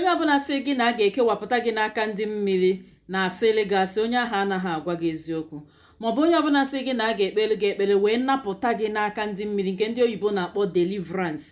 onye ọbụla sị gị na a ga-ekewapụta gị n'aka ndị mmiri na-asịlị gị asị, onye ahụ anaghị agwa gị eziokwu. Maọbụ onye ọbụla sị gị na a ga-ekpere gị ekpere wee napụta gị n'aka ndị mmiri, nke ndị oyibo na-akpọ deliverance,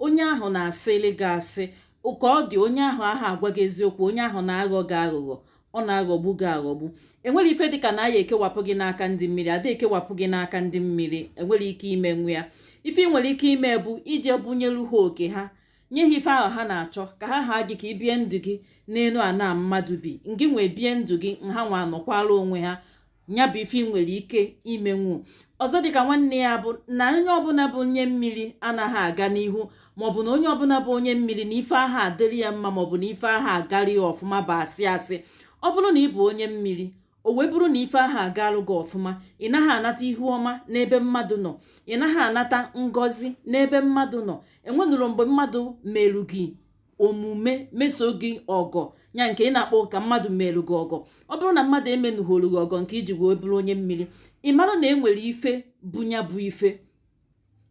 onye ahụ na-asịlị gị asị. Ụka ọ dị, onye ahụ agwa gị eziokwu, onye ahụ na-aghọ gị aghụghọ, ọ na-aghọgbu gị aghọgbu. Enwere ife dịka na aya ekewapụ gị n'aka ndị mmiri, ada ekewapụ gị n'aka ndị mmiri enwere ike ime nwe ya. Ife ị nwere ike ime bụ ije bunyelu ha oke ha, nye ha ife ahụ ha na-achọ, ka ha gị ka ibie ndụ gị n'elu ana mmadụ bi, ngị nwee bie ndụ gị, nha nwa anọkwala onwe ha. Nya bụ ife ị nwere ike imenwu. Ọzọ dịka nwanne ya bụ na onye ọbụla bụ onye mmiri anaghị aga n'ihu, maọbụ na onye ọbụla bụ onye mmiri na ife aha adịrị ya mma, maọbụ na ife aha agarị ya ọfụma bụ asị asị. Ọ bụrụ na ị bụ onye mmiri, o wee bụrụ na ife aha agalụ gị ọfụma, ị naghị anata ihu ọma n'ebe mmadụ nọ, ị naghị anata ngọzi n'ebe mmadụ nọ. Enwenụrụ mgbe mmadụ merụ gị omume, meso gị ọgọ, ya nke ị na-akpọ ka mmadụ merụ gị ọgọ. Ọ bụrụ na mmadụ emenụgholu gị ọgọ nke iji wee bụrụ onye mmiri, ị mara na enwere ife bunya bụ ife.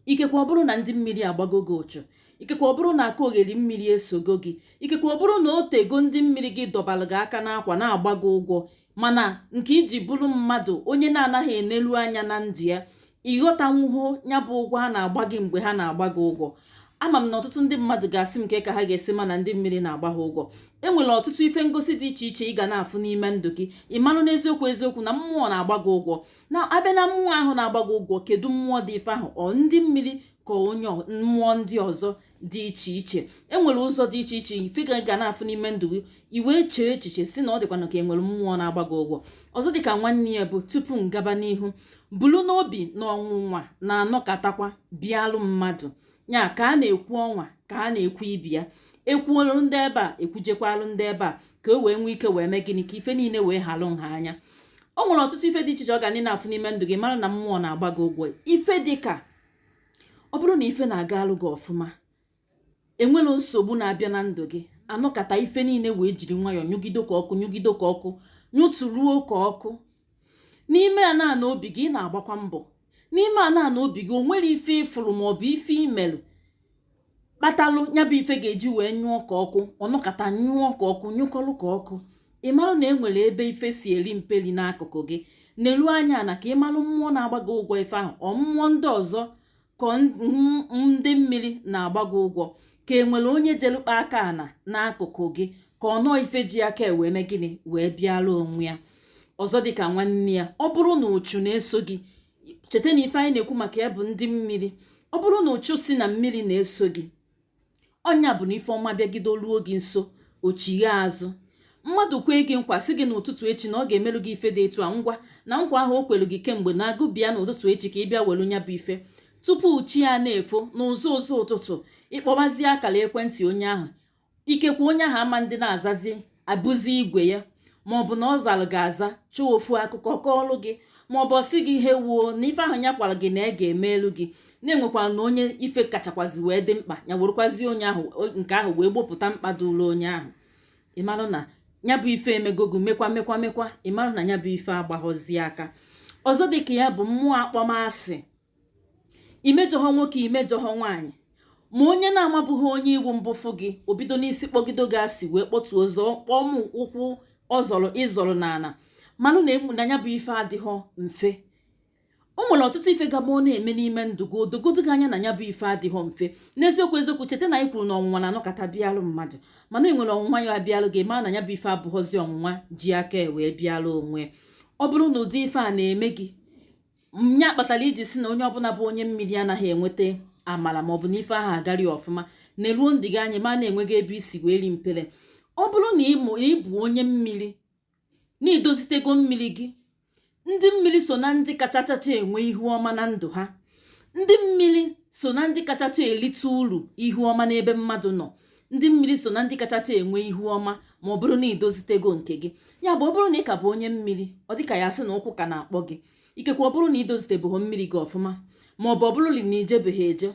Ikekwe ọ bụrụ na ndị mmiri agbago gị ụchụ, ikekwe ọ bụrụ na aka ogheri mmiri esogo gị, ikekwe ọ bụrụ na o tego ndị mmiri gị dọbalụ gị aka n'akwa na-agba gị ụgwọ, mana nke iji bụrụ mmadụ onye na-anaghị enelu anya na ndụ ya, ịghọtanwuho ya bụ ụgwọ ha na-agba gị mgbe ha na-agba gị ụgwọ. Ama m na ọtụtụ ndị mmadụ ga-asị m ka ha ga-esi ma na ndị mmiri na-agba ha ụgwọ. Enwere ọtụtụ ife ngosi dị iche iche ị ga na-afụ n'ime ndụ gị, ị marụ n'eziokwu eziokwu na mmụọ na-agba gị ụgwọ. Na abịa na mmụọ ahụ na-agba gị ụgwọ, kedu mmụọ dị ife ahụ? Ọ ndị mmiri ka onye mmụọ ndị ọzọ dị iche iche? Enwere ụzọ dị iche iche ife ga na-afụ n'ime ndụ gị, i wee chee echiche si na ọ dịkwana ka enwere mmụọ na-agba gị ụgwọ. Ọzọ dịka nwanne ya bụ, tupu m gaba n'ihu, bulu n'obi na ọnwụnwa na-anọkatakwa bịalụ mmadụ. Ya ka a na-ekwu ọnwa, ka a na-ekwu ibi ya, ekwuolu ndị ebe a, ekwujekwalụ ndị ebe a, ka o wee nwee ike wee mee gịnị, ka ife niile wee halụ nha anya. O nwere ọtụtụ ife dị iche iche ọ ga na-afụ n'ime ndụ gị, mara na mmụọ na-agba gị ụgwọ. Ife dịka ọ bụrụ na ife na-aga alụ gị ọfụma, enwere nsogbu na-abịa na ndụ gị, anọkata ife niile wee jiri nwayọọ nyụgido ka ọkụ, nyụgido ka ọkụ, nyụtụruo ka ọkụ n'ime ana na obi gị. Na-agbakwa mbọ n'ime ana na obi gị, o nwere ife ịfụrụ maọbụ ife imelụ kpatalụ ya bụ ife ga-eji wee nyụọ ka ọkụ, ọnọkata nyụọ ka ọkụ, nyụkọlụ ka ọkụ. Ị marụ na enwere ebe ife si eri mpeli n'akụkụ gị, n'elu anya na ka ị marụ mmụọ na-agba gị ụgwọ ife ahụ. Ọ mmụọ ndị ọzọ ka ndị mmiri na-agba gị ụgwọ, ka enwere onye jelukpa aka ana n'akụkụ gị, ka ọ nọọ ife ji aka wee mee gịnị, wee bịara onwe ya. Ọzọ dịka nwanne ya, ọ bụrụ na ụchụ na-eso gị, cheta na ife anyị na-ekwu maka ya bụ ndị mmiri. Ọ bụrụ na ụchụ si na mmiri na-eso gị, ọnya bụ na ife ọma bịagido ruo gị nso, ochighe azụ. Mmadụ kwee gị nkwa sị gị n'ụtụtụ echi na ọ ga-emerụ gị ife dị etu a, ngwa na nkwa ahụ o kwelu gị kemgbe, na-agụ bịa n'ụtụtụ echi ka ị bịa welu nya bụ ife. Tupu chi ya na-efo n'ụzọ ụzọ ụtụtụ, ịkpọbazie akara ekwentị onye ahụ, ikekwe onye ahụ ama ndị na-azazi abụzi igwe ya, maọbụ na ọ zalụ gị aza, chọọ ofu akụkọ kọọlụ gị, maọbụ ọsị gị ihe wuo na ife ahụ ya kwara gị na ga emelu gị, na-enwekwara na onye ife kachakwazi wee dị mkpa, ya werekwazi onye ahụ nke ahụ wee gbopụta mkpa dụrụ onye ahụ. Ịmarụ na ya bụ ife emegogu mekwa, ịmarụ na ya bụ ife agbaghozi aka. Ọzọ dịka ya bụ mmụọ akpọmasị. Imejọghọ nwoke, imejọghọ nwaanyị, ma onye na-amabụghị onye iwu mbụfụ gị, obido n'isi kpọgido gị asị wee kpọtuo ọzọ kpọm ụkwụ ịzọrọ n'ala, manụ na ya bụ ife adịghọ mfe. O nwere ọtụtụ ife gaba ọ na-eme n'ime ndụ gị, odogodo gị anya na ya bụ ife adịghọ mfe. N'eziokwu eziokwu, cheta na anyị kwuru na ọnwụnwa na-anọkata bịalụ mmadụ, mana enwere ọnwụnwa ya bịalụ gị, ma na ya bụ ife abụghọzi ọnwụnwa ji aka wee bịalụ onwe. Ọ bụrụ na ụdị ife a na-eme gị, nya kpatara iji si na onye ọbụla bụ onye mmiri anaghị enweta amala, maọbụ na ife ahụ agarị ọfụma. Na-eruo ndị gị anya ma na-enweghị ebe isi wee ri mpele. Ọ bụrụ na ịbụ onye mmiri na idozitego mmiri gị, ndị mmiri so na ndị kachachacha enwe ihu ọma na ndụ ha. Ndị mmiri so na ndị kachacha elite uru ihu ọma n'ebe mmadụ nọ. Ndị mmiri so na ndị kachacha enwe ihu ọma ma ọ bụrụ na idozitego nke gị. Ya bụ, ọ bụrụ na ị ka bụ onye mmiri, ọ dịka ya sị na ụkwụ ka na-akpọ gị, ikekwe ọ bụrụ na idozitebụghị mmiri gị ọfụma, maọbụ ọ bụrụ na ijebeghị eje,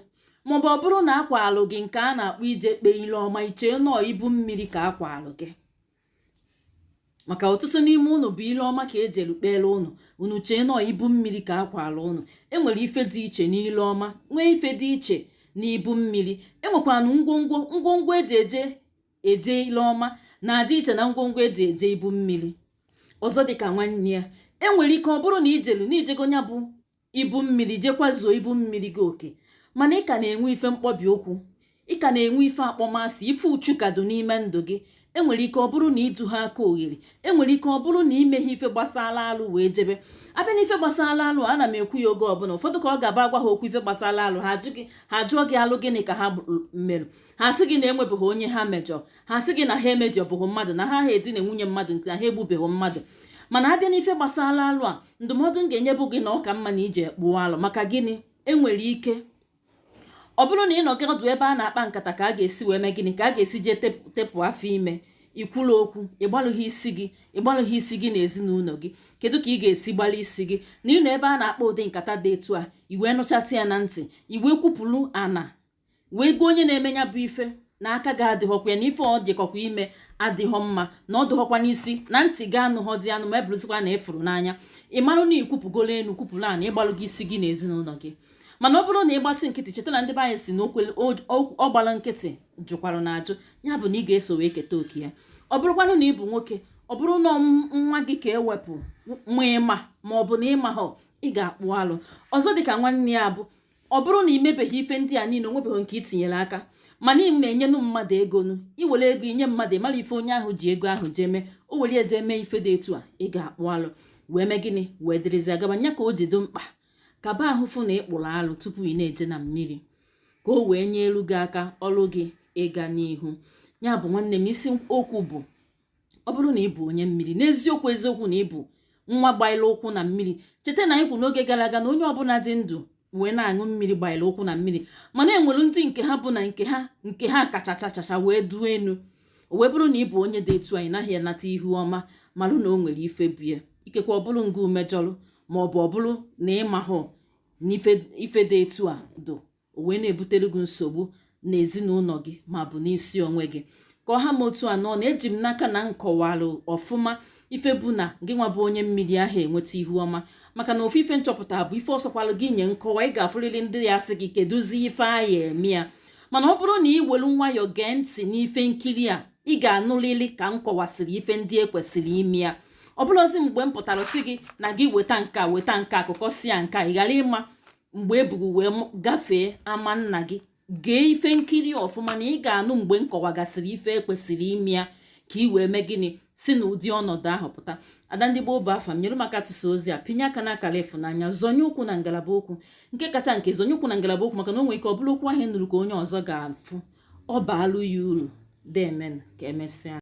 maọbụ ọ bụrụ na akwa alụ gị nke a na-akpọ ije kpee ile ọma, ichee nọọ ibu mmiri ka akwa alụ gị. Maka ọtụtụ n'ime unu bụ ile ọma ka ejelu kpere unu chee nọọ ibu mmiri ka akwa alụ unu. Enwere ife dị iche n'ile ọma, nwee ife dị iche n'ibu mmiri. Enwekwanụ ngwongwo eji eje eje ile ọma na-adị iche na ngwongwo eji eje ibu mmiri. Ọzọ dịka nwanne ya, enwere ike ọ bụrụ na ijelu na ijego nya bụ ibu mmiri jekwazuo ibu mmiri gị oke, mana ị ka na-enwe ife mkpọbi okwu, ị ka na-enwe ife akpọmasị, ife uchu ka dị n'ime ndụ gị. Enwere ike ọ bụrụ na ịdụ ha aka oghere, enwere ike ọ bụrụ na imeghe ife gbasara alụ wee jebe. Abịa na ife gbasara alụ, ana m ekwu ya oge ọbụla, ụfọdụ ka ọ ga-aba agwa ha okwu ife gbasara alụ, ha jụọ gị alụ gịnị ka ha merụ, ha sị gị na enwebeghị onye ha mejọ, ha sị gị na ha emejọbụghị mmadụ, na ha edina nwunye mmadụ, nke na ha egbubeghị mmadụ. Mana abịa n'ife gbasara alụ a, ndụmọdụ m ga-enyebu gị na ọ ka mma na ije kpụọ alụ. Maka gịnị? Enwere ike ọ bụrụ na ị nọgị ọdụ ebe a na-akpa nkata ka a ga-esi wee mee gịnị, ka a ga-esi jee tepụ afọ ime, ikwulu okwu, ịgbalụghị isi gị na ezinụlọ gị. Kedu ka ị ga-esi gbalị isi gị na ịnọ ebe a na-akpa ụdị nkata dị etu a, iwee nụchata ya na ntị, iwee kwupụrụ ana wee gwa onye na-eme ya bụ ife na aka gị adịghọkwa ya, na ife ọ dịkọkwa ime adịghọ mma, na ọ dịghọkwa n'isi, na ntị gị anụghọ dị anụ, ma ebụrụzikwa na ịfụrụ n'anya. Ị marụ na ikwupụgolo enu kwupụrụ ana, ịgbalụghị isi gị na ezinụlọ gị. Mana ọ bụrụ na ịgbachi nkịtị, cheta na ndị be anyị si na ọ gbara nkịtị jụkwara na ajụ, ya bụ na ị ga-eso wee keta oke ya. Ọ bụrụkwanụ na ị bụ nwoke, ọ bụrụ na nwa gị ka ewepụ ma ịma ma ọ bụ na ịma ha, ị ga-akpụ alụ. Ọzọ dịka nwanne ya bụ, ọ bụrụ na ị mebeghị ife ndị a niile, onwebeghị nke itinyere aka, mana ị na-enyenụ mmadụ ego nụ, iwere ego inye mmadụ, ịmara ife onye ahụ ji ego ahụ jee mee, o were eje mee ife dị etu a, ị ga-akpụ alụ wee mee gịnị, wee dịrịzi agaba. Nya ka o ji dị mkpa kaba ahụ fụ na ịkpụrụ alụ tupu ị na-eje na mmiri, ka o wee nye elu gị aka ọrụ gị ịga n'ihu. Ya bụ nwanne m, isi okwu bụ, ọ bụrụ na ị bụ onye mmiri, n'eziokwu eziokwu na ị bụ nwa gbaịla ụkwụ na mmiri. Cheta na anyị kwuru n'oge gara aga na onye ọbụla dị ndụ wee na-aṅụ mmiri gbaịla ụkwụ na mmiri, mana enwere ndị nke ha bụ na nke ha kachachachacha wee duo enu. O wee bụrụ na ị bụ onye dị etu anyị naghị anata ihu ọma, malụ na o nwere ife bie, ikekwa ọ bụrụ nga umejọrụ, ma ọ bụrụ na ịmahụ na ife dị etu a do, o wee na-ebutere gị nsogbu n'ezinụlọ gị ma bụ n'isi onwe gị. Ka ọha m otu anọ na eji m n'aka na nkọwalụ ọfụma ife bụ na gị nwa bụ onye mmiri ahụ enweta ihu ọma. Maka na ofu ife nchọpụta bụ ife ọsọkwalụ gị nye nkọwa, ị ga-afụrịrị ndị ya sị gị kedụzi ife anyị eme ya. Mana ọ bụrụ na ị welu nwayọọ gee ntị n'ife nkiri a, ị ga-anụlili ka m kọwasịrị ife ndị ekwesịrị ime ya. Ọ bụrụzi mgbe m pụtara sị gị na gị weta nka akụkọ si ya nka, ị ghara ịma mgbe ebugu wee gafee ama nna gị. Gee ife nkiri ọfụma na ị ga-anụ mgbe m kọwagasịrị ife ekwesịrị ime ya, ka ị wee mee gịnị, si na ụdị ọnọdụ ahụ pụta. Ada ndị Igbo bụ afa m, nyere maka atụsa ozi a, pinye aka n'akara ịfụnanya, zonye ụkwụ na ngalaba okwu, nke kacha nke zonye ụkwụ na ngalaba okwu, maka na o nwere ike ọ bụrụ okwu ahụ nụrụ ka onye ọzọ ga-afụ, ọ baalụ ya uru. Demen, ka emesịa.